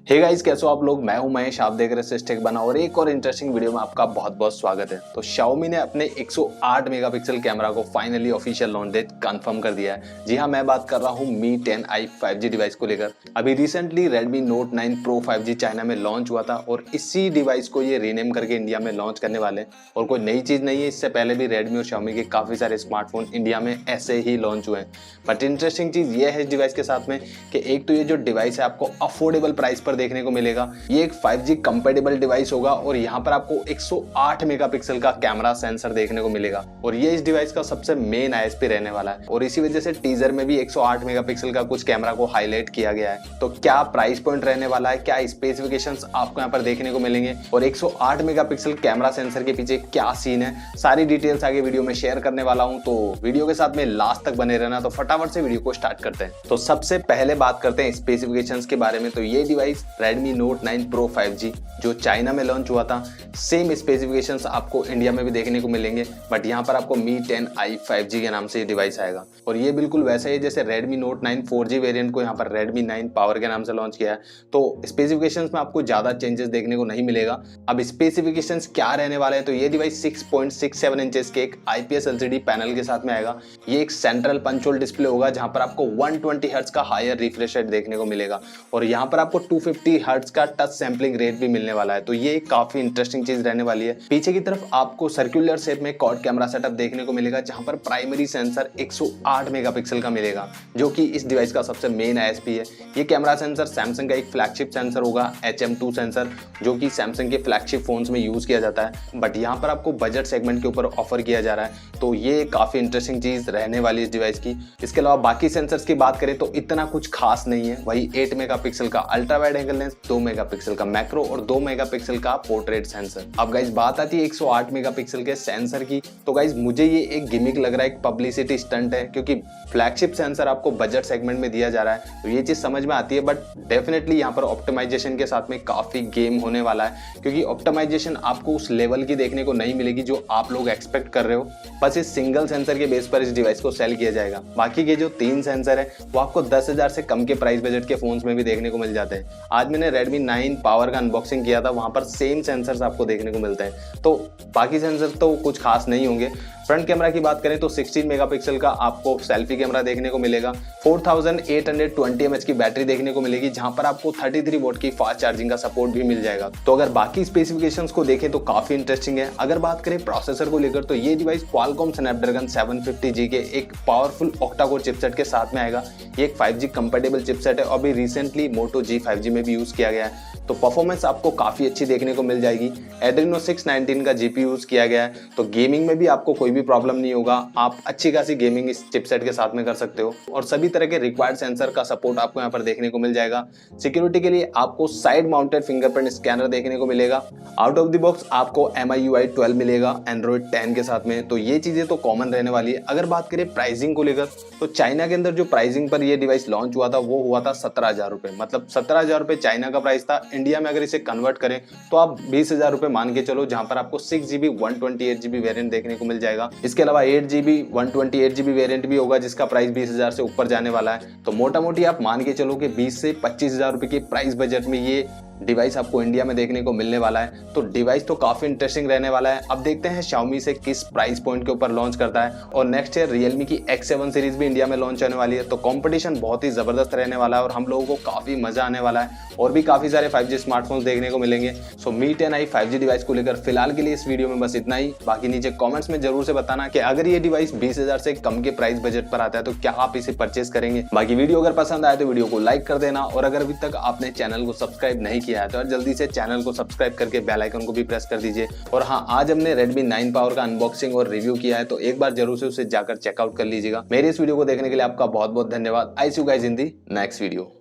Hey guys, कैसे हो आप लोग। मैं हूं महेश, आप देख रहे हैं टेक बना और एक और इंटरेस्टिंग वीडियो में आपका बहुत बहुत स्वागत है। तो Xiaomi ने अपने 108 मेगापिक्सल कैमरा को finally official launch date confirm कर दिया है। जी हां, मैं बात कर रहा हूं Mi 10i 5G डिवाइस को लेकर। अभी recently Redmi Note 9 Pro 5G China में लॉन्च हुआ था और इसी डिवाइस को ये रीनेम करके इंडिया में लॉन्च करने वाले हैं। और कोई नई चीज नहीं है, इससे पहले भी Redmi और Xiaomi के काफी सारे स्मार्टफोन इंडिया में ऐसे ही लॉन्च हुए हैं। बट इंटरेस्टिंग चीज ये है इस डिवाइस के साथ में कि एक तो ये जो डिवाइस है आपको अफोर्डेबल प्राइस पर देखने को मिलेगा। ये एक 5G कंपेटेबल डिवाइस होगा और यहाँ पर आपको 108 मेगापिक्सल का कैमरा सेंसर देखने को मिलेगा और ये इस डिवाइस का सबसे मेन आईएसपी रहने वाला है। और इसी वजह से टीजर में भी 108 मेगापिक्सल का कुछ कैमरा को हाईलाइट किया गया है। तो क्या प्राइस पॉइंट रहने वाला है, क्या स्पेसिफिकेशंस आपको यहाँ पर देखने को मिलेंगे और 108 मेगापिक्सल कैमरा सेंसर के पीछे क्या सीन है, सारी डिटेल्स आगे वीडियो में शेयर करने वाला हूँ। तो वीडियो के साथ में लास्ट तक बने रहना। तो फटाफट से वीडियो को स्टार्ट करते हैं। तो सबसे पहले बात करते हैं स्पेसिफिकेशंस के बारे में। तो ये device Redmi Note 9 Pro 5G जो चाइना में लॉन्च हुआ था, सेम स्पेसिफिकेशंस आपको इंडिया में भी देखने को मिलेंगे। बट यहाँ पर आपको Mi 10i 5G के नाम से ये डिवाइस आएगा और ये बिल्कुल वैसा ही जैसे Redmi Note 9 4G वेरिएंट को यहाँ पर Redmi 9 पावर के नाम से लॉन्च किया है। तो स्पेसिफिकेशंस में आपको ज्यादा चेंजेस देखने को नहीं मिलेगा। अब स्पेसिफिकेशंस क्या रहने वाले हैं, तो ये डिवाइस 6.67 इंचेस के एक IPS LCD पैनल के साथ में आएगा। ये एक सेंट्रल पंच होल डिस्प्ले होगा जहां पर आपको 120 हर्ट्ज का हायर रिफ्रेश रेट देखने को मिलेगा और यहाँ पर आपको 250 हर्ट्ज का टच सैंपलिंग रेट भी मिलने वाला है। तो ये काफी इंटरेस्टिंग चीज रहने वाली है। पीछे की तरफ आपको सर्कुलर शेप में क्वाड कैमरा सेटअप देखने को मिलेगा जहां पर प्राइमरी सेंसर 108 मेगापिक्सल का मिलेगा जो कि इस डिवाइस का सबसे मेन आईएसपी है। ये कैमरा सेंसर सैमसंग का एक फ्लैगशिप सेंसर होगा, HM2 सेंसर, जो कि सैमसंग के फ्लैगशिप फोन्स में यूज किया जाता है। बट यहाँ पर आपको बजट सेगमेंट के ऊपर ऑफर किया जा रहा है। तो ये काफी इंटरेस्टिंग चीज रहने वाली इस डिवाइस की। इसके अलावा बाकी सेंसर्स की बात करें तो इतना कुछ खास नहीं है। वही 8 मेगापिक्सल का ultra wide angle lens, 2 megapixel का मैक्रो और 2 मेगापिक्सल का पोर्ट्रेट सेंसर। अब गाइस बात आती है 108 मेगापिक्सल के सेंसर की। तो गाइस मुझे ये एक गिमिक लग रहा है, एक पब्लिसिटी स्टंट है, क्योंकि फ्लैगशिप सेंसर आपको बजट सेगमेंट में दिया जा रहा है। तो ये चीज समझ में आती है। बट डेफिनेटली यहाँ पर ऑप्टिमाइजेशन के साथ में काफी गेम होने वाला है, क्योंकि ऑप्टिमाइजेशन आपको उस लेवल की देखने को नहीं मिलेगी जो आप लोग एक्सपेक्ट कर रहे हो। बस इस सिंगल सेंसर के बेस पर इस डिवाइस को सेल किया जाएगा। बाकी के जो 3 सेंसर है वो आपको 10,000 से कम के प्राइस बजट के फोन्स में भी देखने को मिल जाते हैं। आज मैंने Redmi 9 पावर का अनबॉक्सिंग किया था, वहां पर सेम सेंसर्स आपको देखने को मिलते हैं। तो बाकी सेंसर तो कुछ खास नहीं होंगे। फ्रंट कैमरा की बात करें तो 16 मेगापिक्सल का आपको सेल्फी कैमरा देखने को मिलेगा। 4820 mAh की बैटरी देखने को मिलेगी जहां पर आपको 33 वोल्ट की फास्ट चार्जिंग का सपोर्ट भी मिल जाएगा। तो अगर बाकी स्पेसिफिकेशंस को देखें तो काफी इंटरेस्टिंग है। अगर बात करें प्रोसेसर को लेकर तो ये डिवाइस Qualcomm Snapdragon 750G के एक पावरफुल ऑक्टा-कोर चिपसेट के साथ में आएगा। ये एक 5G कंपेटेबल चिपसेट है और अभी रिसेंटली Moto G 5G में भी यूज किया गया है। तो परफॉर्मेंस आपको काफी अच्छी देखने को मिल जाएगी। Adreno 619 का GPU यूज किया गया है, तो गेमिंग में भी आपको कोई भी प्रॉब्लम नहीं होगा। आप अच्छी खासी गेमिंग इस चिपसेट के साथ में कर सकते हो और सभी तरह के रिक्वायर्ड सेंसर का सपोर्ट आपको यहाँ पर देखने को मिल जाएगा। सिक्योरिटी के लिए आपको साइड माउंटेड फिंगरप्रिंट स्कैनर देखने को मिलेगा। आउट ऑफ द बॉक्स आपको MIUI 12 मिलेगा Android 10 के साथ में। तो ये चीजें तो कॉमन रहने वाली है। अगर बात करें प्राइसिंग को लेकर तो चाइना के अंदर जो प्राइसिंग पर ये डिवाइस लॉन्च हुआ था वो हुआ था 17,000 रुपए। मतलब 17,000 रुपए चाइना का प्राइस था। इंडिया में अगर इसे कन्वर्ट करें तो आप 20,000 रुपए मान के चलो, जहां पर आपको 6GB 128GB वेरिएंट देखने को मिल जाएगा। इसके अलावा 8GB 128GB वेरिएंट भी होगा जिसका प्राइस 20,000 से ऊपर जाने वाला है। तो मोटा मोटी आप मान के चलो कि 20 से 25,000 रुपए के प्राइस बजट में ये डिवाइस आपको इंडिया में देखने को मिलने वाला है। तो डिवाइस तो काफी इंटरेस्टिंग रहने वाला है। अब देखते हैं Xiaomi से किस प्राइस पॉइंट के ऊपर लॉन्च करता है। और नेक्स्ट ईयर Realme की X7 सीरीज भी इंडिया में लॉन्च होने वाली है। तो कंपटीशन बहुत ही जबरदस्त रहने वाला है और हम लोगों को काफी मजा आने वाला है और भी काफी सारे 5G स्मार्टफोन्स देखने को मिलेंगे। सो Mi 10i 5G डिवाइस को लेकर फिलहाल के लिए इस वीडियो में बस इतना ही। बाकी नीचे कॉमेंट्स में जरूर से बताना कि अगर ये डिवाइस 20,000 से कम के प्राइस बजट पर आता है तो क्या आप इसे परचेस करेंगे। बाकी वीडियो अगर पसंद आए तो वीडियो को लाइक कर देना और अगर अभी तक आपने चैनल को सब्सक्राइब नहीं किया है तो जल्दी से चैनल को सब्सक्राइब करके बेल आइकन को भी प्रेस कर दीजिए। और हाँ, आज हमने Redmi 9 पावर का अनबॉक्सिंग और रिव्यू किया है, तो एक बार जरूर से उसे जाकर चेकआउट कर लीजिएगा। मेरे इस वीडियो को देखने के लिए आपका बहुत बहुत धन्यवाद। I see you guys in the next video.